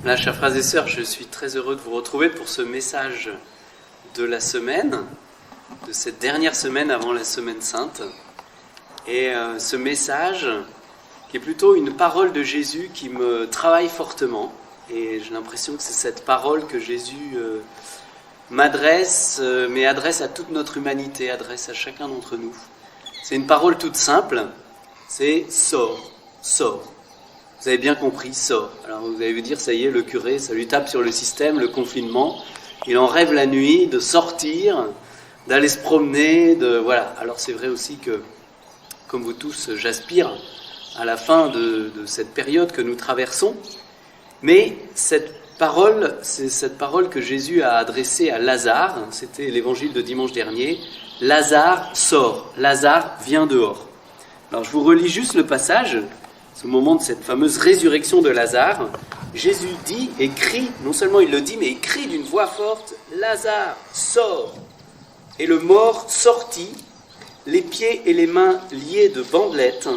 Voilà, chers frères et sœurs, je suis très heureux de vous retrouver pour ce message de la semaine, de cette dernière semaine avant la Semaine Sainte. Et ce message, qui est plutôt une parole de Jésus qui me travaille fortement. Et j'ai l'impression que c'est cette parole que Jésus m'adresse, mais adresse à toute notre humanité, adresse à chacun d'entre nous. C'est une parole toute simple, c'est « sors, sors ». Vous avez bien compris, sors. Alors vous allez vous dire, ça y est, le curé, ça lui tape sur le système, le confinement. Il en rêve la nuit de sortir, d'aller se promener, voilà. Alors c'est vrai aussi que, comme vous tous, j'aspire à la fin de cette période que nous traversons. Mais cette parole, c'est cette parole que Jésus a adressée à Lazare. C'était l'évangile de dimanche dernier. Lazare sort, Lazare vient dehors. Alors je vous relis juste le passage. C'est au moment de cette fameuse résurrection de Lazare. Jésus dit et crie, non seulement il le dit, mais il crie d'une voix forte, « Lazare, sors !» Et le mort sortit, les pieds et les mains liés de bandelettes,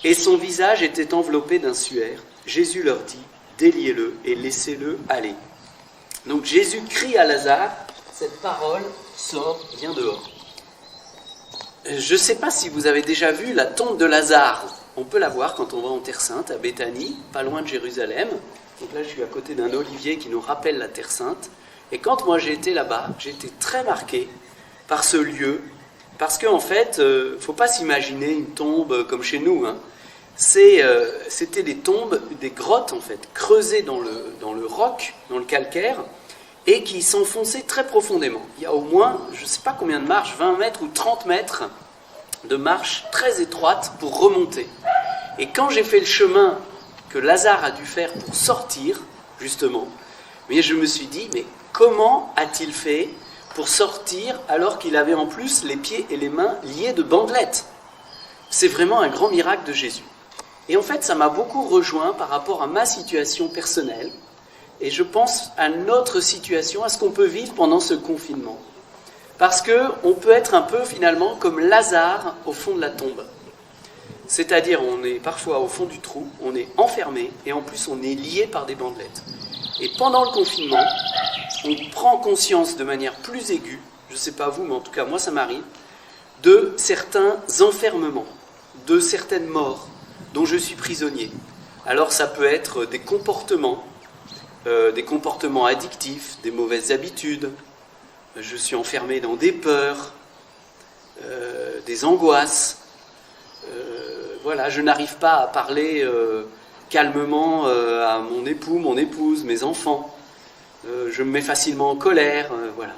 et son visage était enveloppé d'un suaire. Jésus leur dit, « Déliez-le et laissez-le aller. » Donc Jésus crie à Lazare, cette parole, « Sors, viens dehors !» Je ne sais pas si vous avez déjà vu la tombe de Lazare. On peut la voir quand on va en Terre Sainte, à Béthanie, pas loin de Jérusalem. Donc là, je suis à côté d'un olivier qui nous rappelle la Terre Sainte. Et quand moi j'ai été là-bas, j'ai été très marqué par ce lieu. Parce qu'en fait, il ne faut pas s'imaginer une tombe comme chez nous. Hein. C'était des tombes, des grottes en fait, creusées dans le roc, dans le calcaire, et qui s'enfonçaient très profondément. Il y a au moins, je ne sais pas combien de marches, 20 mètres ou 30 mètres de marches très étroites pour remonter. Et quand j'ai fait le chemin que Lazare a dû faire pour sortir, justement, mais je me suis dit, mais comment a-t-il fait pour sortir alors qu'il avait en plus les pieds et les mains liés de bandelettes? C'est vraiment un grand miracle de Jésus. Et en fait, ça m'a beaucoup rejoint par rapport à ma situation personnelle, et je pense à notre situation, à ce qu'on peut vivre pendant ce confinement. Parce qu'on peut être un peu finalement comme Lazare au fond de la tombe. C'est-à-dire on est parfois au fond du trou, on est enfermé et en plus on est lié par des bandelettes. Et pendant le confinement, on prend conscience de manière plus aiguë, je ne sais pas vous, mais en tout cas moi ça m'arrive, de certains enfermements, de certaines morts dont je suis prisonnier. Alors ça peut être des comportements addictifs, des mauvaises habitudes. Je suis enfermé dans des peurs, des angoisses. Voilà, je n'arrive pas à parler calmement à mon époux, mon épouse, mes enfants. Je me mets facilement en colère. Voilà.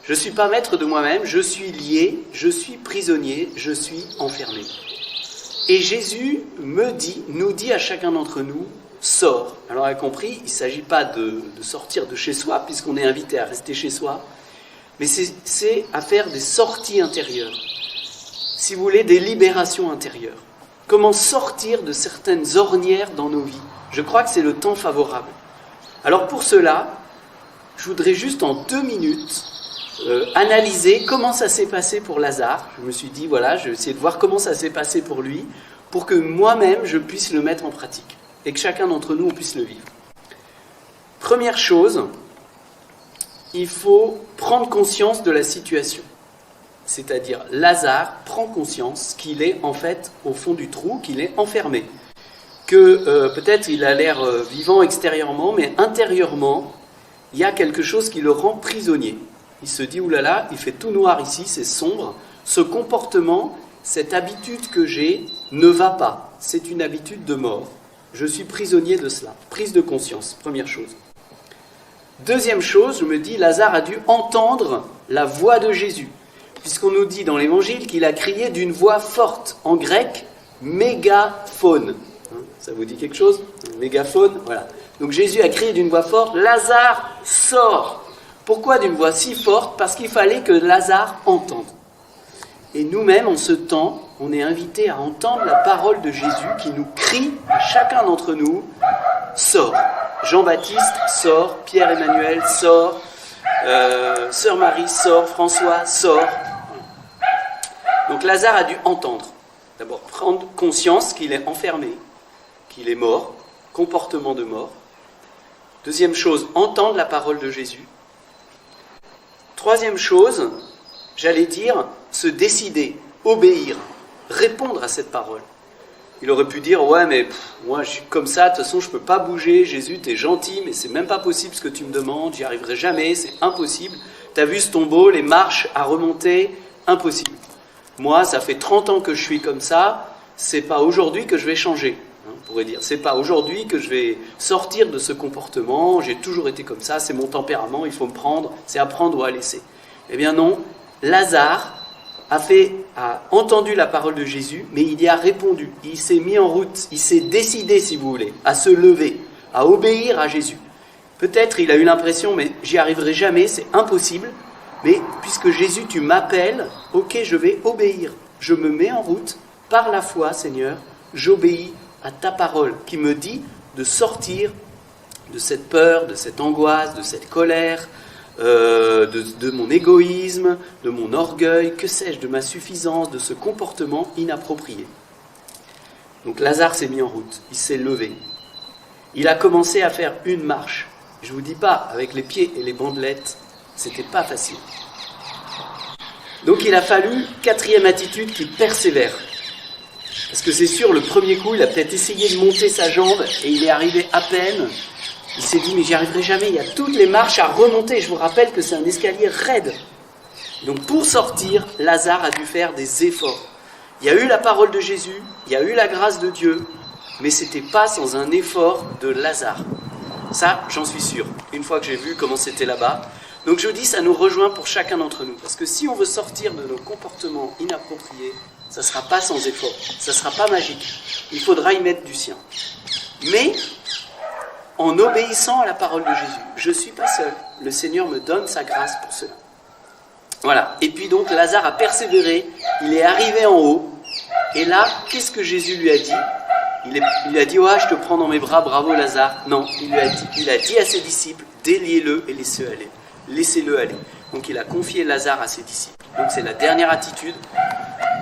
Je ne suis pas maître de moi-même, je suis lié, je suis prisonnier, je suis enfermé. Et Jésus nous dit à chacun d'entre nous, sors. Alors, on a compris, il ne s'agit pas de sortir de chez soi, puisqu'on est invité à rester chez soi. Mais c'est à faire des sorties intérieures, si vous voulez, des libérations intérieures. Comment sortir de certaines ornières dans nos vies? Je crois que c'est le temps favorable. Alors pour cela, je voudrais juste en 2 minutes analyser comment ça s'est passé pour Lazare. Je me suis dit, voilà, je vais essayer de voir comment ça s'est passé pour lui, pour que moi-même je puisse le mettre en pratique, et que chacun d'entre nous on puisse le vivre. Première chose, il faut prendre conscience de la situation. C'est-à-dire, Lazare prend conscience qu'il est en fait au fond du trou, qu'il est enfermé. Que peut-être il a l'air vivant extérieurement, mais intérieurement, il y a quelque chose qui le rend prisonnier. Il se dit, oulala, il fait tout noir ici, c'est sombre. Ce comportement, cette habitude que j'ai ne va pas. C'est une habitude de mort. Je suis prisonnier de cela. Prise de conscience, première chose. Deuxième chose, je me dis, Lazare a dû entendre la voix de Jésus, puisqu'on nous dit dans l'Évangile qu'il a crié d'une voix forte, en grec, mégaphone. Ça vous dit quelque chose? Mégaphone, voilà. Donc Jésus a crié d'une voix forte, Lazare, sors. Pourquoi d'une voix si forte? Parce qu'il fallait que Lazare entende. Et nous-mêmes, en ce temps, on est invités à entendre la parole de Jésus qui nous crie, à chacun d'entre nous, sors. Jean-Baptiste sort, Pierre-Emmanuel sort, Sœur Marie sort, François sort. Donc Lazare a dû entendre. D'abord prendre conscience qu'il est enfermé, qu'il est mort, comportement de mort. Deuxième chose, entendre la parole de Jésus. Troisième chose, j'allais dire, se décider, obéir, répondre à cette parole. Il aurait pu dire, ouais, mais moi je suis comme ça, de toute façon je ne peux pas bouger, Jésus, t'es gentil, mais c'est même pas possible ce que tu me demandes, j'y arriverai jamais, c'est impossible. T'as vu ce tombeau, les marches à remonter, impossible. Moi, ça fait 30 ans que je suis comme ça, c'est pas aujourd'hui que je vais changer. On pourrait dire, c'est pas aujourd'hui que je vais sortir de ce comportement, j'ai toujours été comme ça, c'est mon tempérament, il faut me prendre, c'est à prendre ou à laisser. Eh bien non, Lazare a entendu la parole de Jésus, mais il y a répondu, il s'est mis en route, il s'est décidé, si vous voulez, à se lever, à obéir à Jésus. Peut-être il a eu l'impression, mais j'y arriverai jamais, c'est impossible, mais puisque Jésus, tu m'appelles, ok, je vais obéir, je me mets en route, par la foi, Seigneur, j'obéis à ta parole qui me dit de sortir de cette peur, de cette angoisse, de cette colère, de mon égoïsme, de mon orgueil, que sais-je, de ma suffisance, de ce comportement inapproprié. Donc Lazare s'est mis en route, il s'est levé. Il a commencé à faire une marche. Je ne vous dis pas, avec les pieds et les bandelettes, c'était pas facile. Donc il a fallu, quatrième attitude, qu'il persévère. Parce que c'est sûr, le premier coup, il a peut-être essayé de monter sa jambe et il est arrivé à peine. Il s'est dit, mais j'y arriverai jamais, il y a toutes les marches à remonter. Je vous rappelle que c'est un escalier raide. Donc pour sortir, Lazare a dû faire des efforts. Il y a eu la parole de Jésus, il y a eu la grâce de Dieu, mais ce n'était pas sans un effort de Lazare. Ça, j'en suis sûr, une fois que j'ai vu comment c'était là-bas. Donc je dis, ça nous rejoint pour chacun d'entre nous. Parce que si on veut sortir de nos comportements inappropriés, ça ne sera pas sans effort, ça ne sera pas magique. Il faudra y mettre du sien. Mais en obéissant à la parole de Jésus, je ne suis pas seul. Le Seigneur me donne sa grâce pour cela. Voilà. Et puis donc Lazare a persévéré, il est arrivé en haut. Et là, qu'est-ce que Jésus lui a dit ? Il lui a dit, ouais, je te prends dans mes bras, bravo Lazare. Non, il a dit à ses disciples, déliez-le et laissez-le aller. Donc il a confié Lazare à ses disciples. Donc c'est la dernière attitude.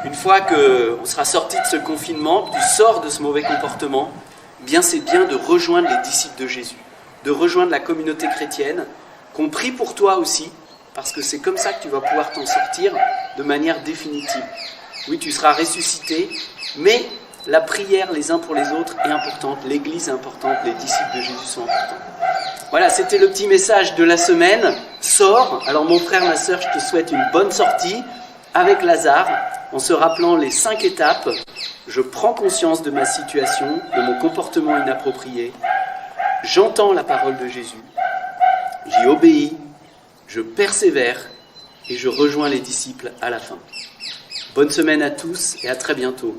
Une fois qu'on sera sorti de ce confinement, que tu sors de ce mauvais comportement, eh bien c'est bien de rejoindre les disciples de Jésus, de rejoindre la communauté chrétienne, qu'on prie pour toi aussi, parce que c'est comme ça que tu vas pouvoir t'en sortir de manière définitive. Oui, tu seras ressuscité, mais la prière les uns pour les autres est importante, l'Église est importante, les disciples de Jésus sont importants. Voilà, c'était le petit message de la semaine. Sors. Alors mon frère, ma sœur, je te souhaite une bonne sortie avec Lazare, en se rappelant les 5 étapes. Je prends conscience de ma situation, de mon comportement inapproprié. J'entends la parole de Jésus. J'y obéis. Je persévère. Et je rejoins les disciples à la fin. Bonne semaine à tous et à très bientôt.